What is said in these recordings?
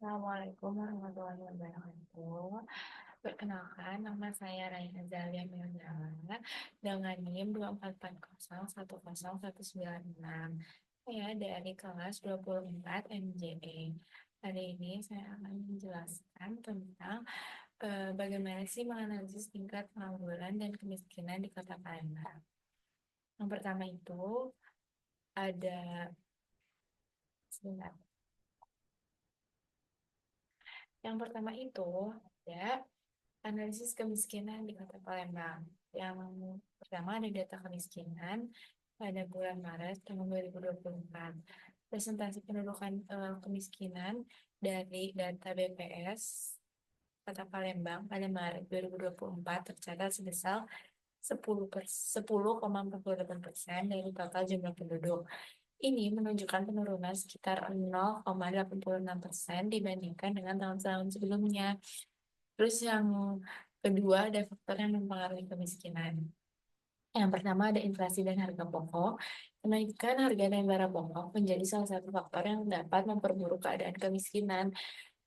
Assalamualaikum warahmatullahi wabarakatuh. Perkenalkan, nama saya Raina Zalia Melandala dengan NIM 244010196. Saya dari kelas 24 MJE. Hari ini saya akan menjelaskan tentang bagaimana sih menganalisis tingkat pengangguran dan kemiskinan di Kota Palembang. Yang pertama itu ada sebentar. Yang pertama itu ada analisis kemiskinan di Kota Palembang. Yang pertama ada data kemiskinan pada bulan Maret tahun 2024. Presentasi pendudukan kemiskinan dari data BPS Kota Palembang pada Maret 2024 tercatat sebesar 10,48% dari total jumlah penduduk. Ini menunjukkan penurunan sekitar 0,86% dibandingkan dengan tahun-tahun sebelumnya. Terus yang kedua ada faktor yang mempengaruhi kemiskinan. Yang pertama ada inflasi dan harga pokok. Kenaikan harga dan barang pokok menjadi salah satu faktor yang dapat memperburuk keadaan kemiskinan.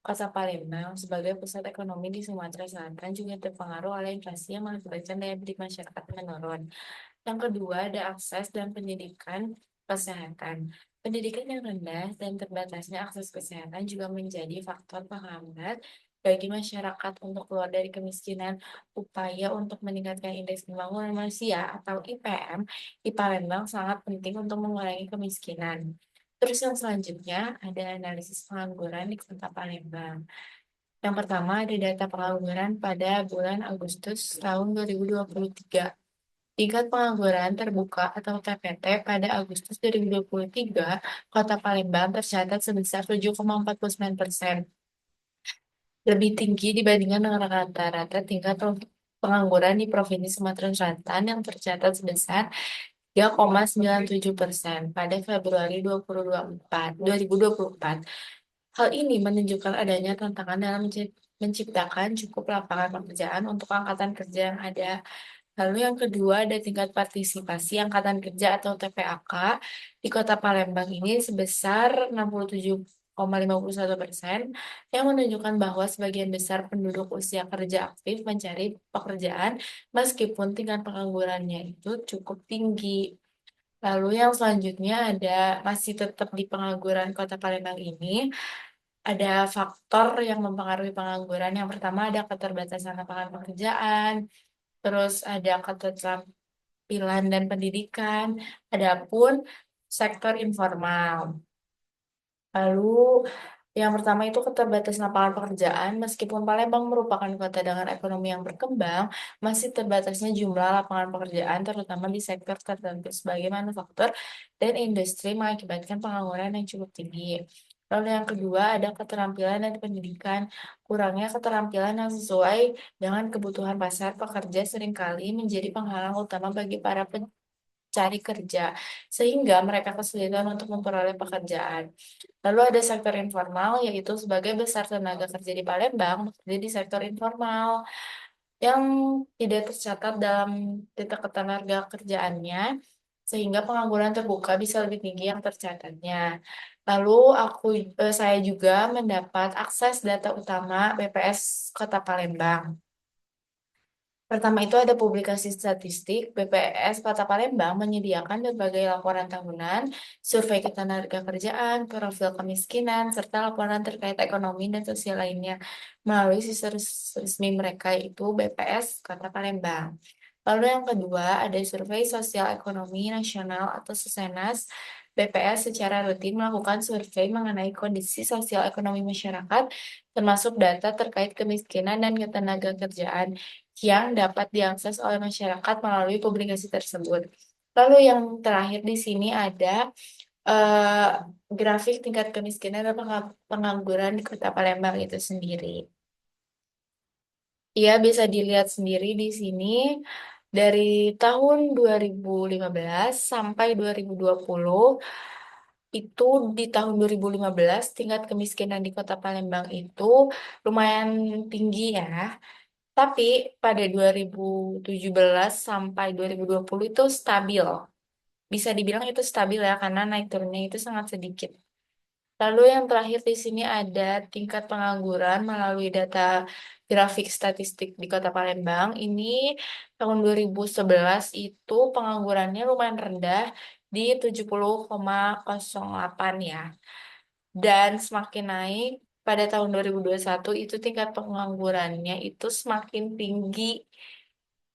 Kota Palembang sebagai pusat ekonomi di Sumatera Selatan juga terpengaruh oleh inflasi yang mengakibatkan daya beli masyarakat menurun. Yang kedua ada akses dan pendidikan kesehatan. Pendidikan yang rendah dan terbatasnya akses kesehatan juga menjadi faktor penghambat bagi masyarakat untuk keluar dari kemiskinan. Upaya untuk meningkatkan indeks pembangunan manusia atau IPM di Palembang sangat penting untuk mengurangi kemiskinan. Terus yang selanjutnya ada analisis pengangguran di Kota Palembang. Yang pertama ada data pengangguran pada bulan Agustus tahun 2023. Tingkat pengangguran terbuka atau TPT pada Agustus 2023, Kota Palembang tercatat sebesar 7,49%, lebih tinggi dibandingkan dengan rata-rata tingkat pengangguran di Provinsi Sumatera Selatan yang tercatat sebesar 3,97% pada Februari 2024. Hal ini menunjukkan adanya tantangan dalam menciptakan cukup lapangan pekerjaan untuk angkatan kerja yang ada. Lalu yang kedua ada tingkat partisipasi angkatan kerja atau TPAK di Kota Palembang ini sebesar 67,51%, yang menunjukkan bahwa sebagian besar penduduk usia kerja aktif mencari pekerjaan meskipun tingkat penganggurannya itu cukup tinggi. Lalu yang selanjutnya ada masih tetap di pengangguran Kota Palembang ini ada faktor yang mempengaruhi pengangguran. Yang pertama ada keterbatasan lapangan pekerjaan, terus ada keterampilan dan pendidikan, adapun sektor informal. Lalu yang pertama itu keterbatasan lapangan pekerjaan. Meskipun Palembang merupakan kota dengan ekonomi yang berkembang, masih terbatasnya jumlah lapangan pekerjaan terutama di sektor tertentu sebagai manufaktur dan industri mengakibatkan pengangguran yang cukup tinggi. Lalu yang kedua ada keterampilan dan pendidikan. Kurangnya keterampilan yang sesuai dengan kebutuhan pasar pekerja seringkali menjadi penghalang utama bagi para cari kerja, sehingga mereka kesulitan untuk memperoleh pekerjaan. Lalu ada sektor informal, yaitu sebagai besar tenaga kerja di Palembang, bekerja di sektor informal yang tidak tercatat dalam data ketenaga kerjaannya, sehingga pengangguran terbuka bisa lebih tinggi yang tercatatnya. Lalu saya juga mendapat akses data utama BPS Kota Palembang. Pertama itu ada publikasi statistik. BPS Kota Palembang menyediakan berbagai laporan tahunan, survei ketenagakerjaan, profil kemiskinan, serta laporan terkait ekonomi dan sosial lainnya melalui situs resmi mereka itu BPS Kota Palembang. Lalu yang kedua ada survei sosial ekonomi nasional atau Susenas. BPS secara rutin melakukan survei mengenai kondisi sosial ekonomi masyarakat, termasuk data terkait kemiskinan dan ketenagakerjaan yang dapat diakses oleh masyarakat melalui publikasi tersebut. Lalu yang terakhir di sini ada eh, grafik tingkat kemiskinan dan pengangguran di Kota Palembang itu sendiri. Iya, bisa dilihat sendiri di sini dari tahun 2015 sampai 2020 itu di tahun 2015 tingkat kemiskinan di Kota Palembang itu lumayan tinggi ya. Tapi pada 2017 sampai 2020 itu stabil. Bisa dibilang itu stabil ya karena naik turunnya itu sangat sedikit. Lalu yang terakhir di sini ada tingkat pengangguran melalui data grafik statistik di Kota Palembang. Ini tahun 2011 itu penganggurannya lumayan rendah di 70,08 ya. Dan semakin naik pada tahun 2021 itu tingkat penganggurannya itu semakin tinggi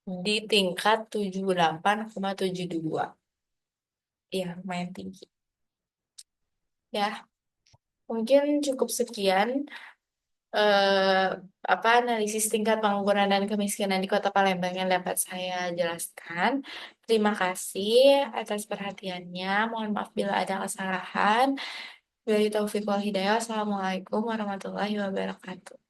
di tingkat 78,72. Ya, lumayan tinggi. Ya, mungkin cukup sekian eh, analisis tingkat pengangguran dan kemiskinan di Kota Palembang yang dapat saya jelaskan. Terima kasih atas perhatiannya. Mohon maaf bila ada kesalahan. Wabillahi taufiq wal hidayah. Wassalamualaikum warahmatullahi wabarakatuh.